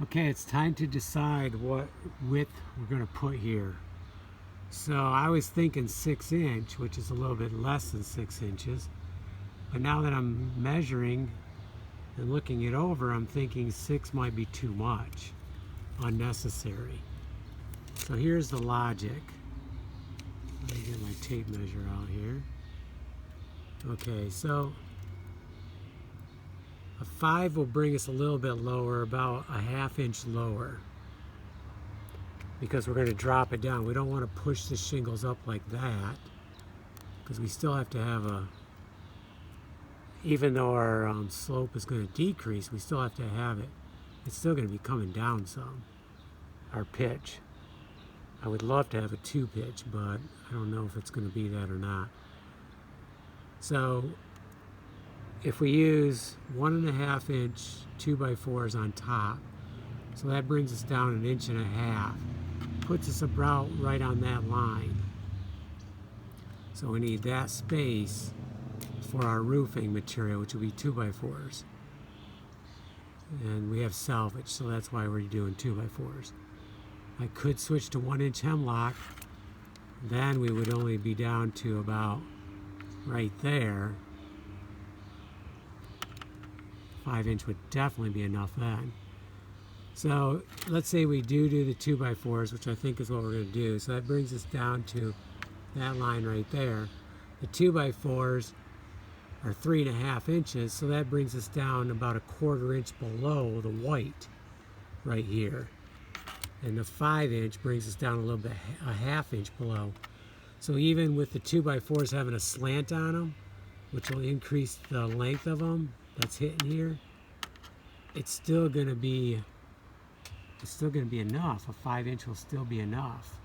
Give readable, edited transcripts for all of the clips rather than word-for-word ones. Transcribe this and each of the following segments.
Okay, it's time to decide what width we're going to put here. So I was thinking 6 inch, which is a little bit less than 6 inches. But now that I'm measuring and looking it over, I'm thinking 6 might be too much, unnecessary. So here's the logic. Let me get my tape measure out here. Okay, so a 5 will bring us a little bit lower, about a ½ inch lower, because we're going to drop it down. We don't want to push the shingles up like that, because we still have to have even though our slope is going to decrease, we still have to have it. It's still going to be coming down some, our pitch. I would love to have a 2 pitch, but I don't know if it's going to be that or not. So if we use 1½ inch 2x4s on top, so that brings us down 1.5 inches, puts us about right on that line. So we need that space for our roofing material, which will be 2x4s. And we have salvage, so that's why we're doing 2x4s. I could switch to 1-inch hemlock, then we would only be down to about right there. 5-inch would definitely be enough then. So let's say we do the 2x4s, which I think is what we're going to do. So that brings us down to that line right there. The 2x4s are 3½ inches, so that brings us down about 1/4 inch below the white right here. And the 5-inch brings us down a little bit, a ½ inch below. So even with the 2x4s having a slant on them, which will increase the length of them, that's hitting here, it's still going to be enough. A 5-inch will still be enough.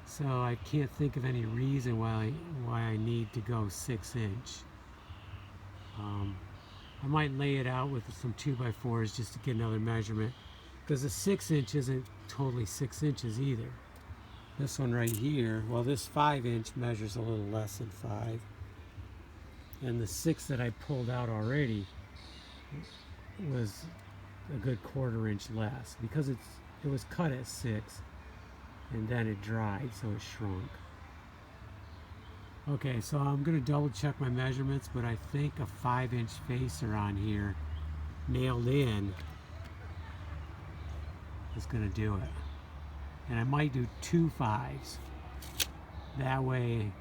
So I can't think of any reason why I need to go 6-inch. I might lay it out with some 2x4s just to get another measurement, because the 6-inch isn't totally 6 inches either. This one right here, well, this 5-inch measures a little less than 5. And the 6 that I pulled out already was a good 1/4 inch less, because it was cut at 6 and then it dried, so it shrunk. Okay, so I'm going to double check my measurements, but I think a 5-inch facer on here nailed in is going to do it. And I might do 2 5s. That way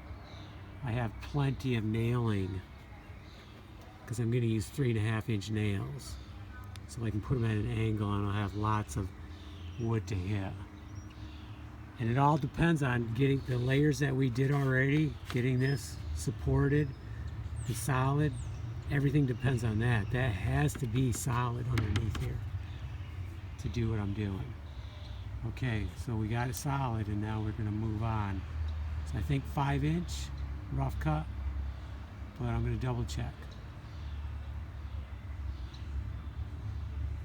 I have plenty of nailing, because I'm going to use 3½ inch nails. So I can put them at an angle and I'll have lots of wood to hit. And it all depends on getting the layers that we did already, getting this supported and solid. Everything depends on that. That has to be solid underneath here to do what I'm doing. Okay, so we got it solid, and now we're going to move on. So I think 5-inch rough cut, but I'm going to double check.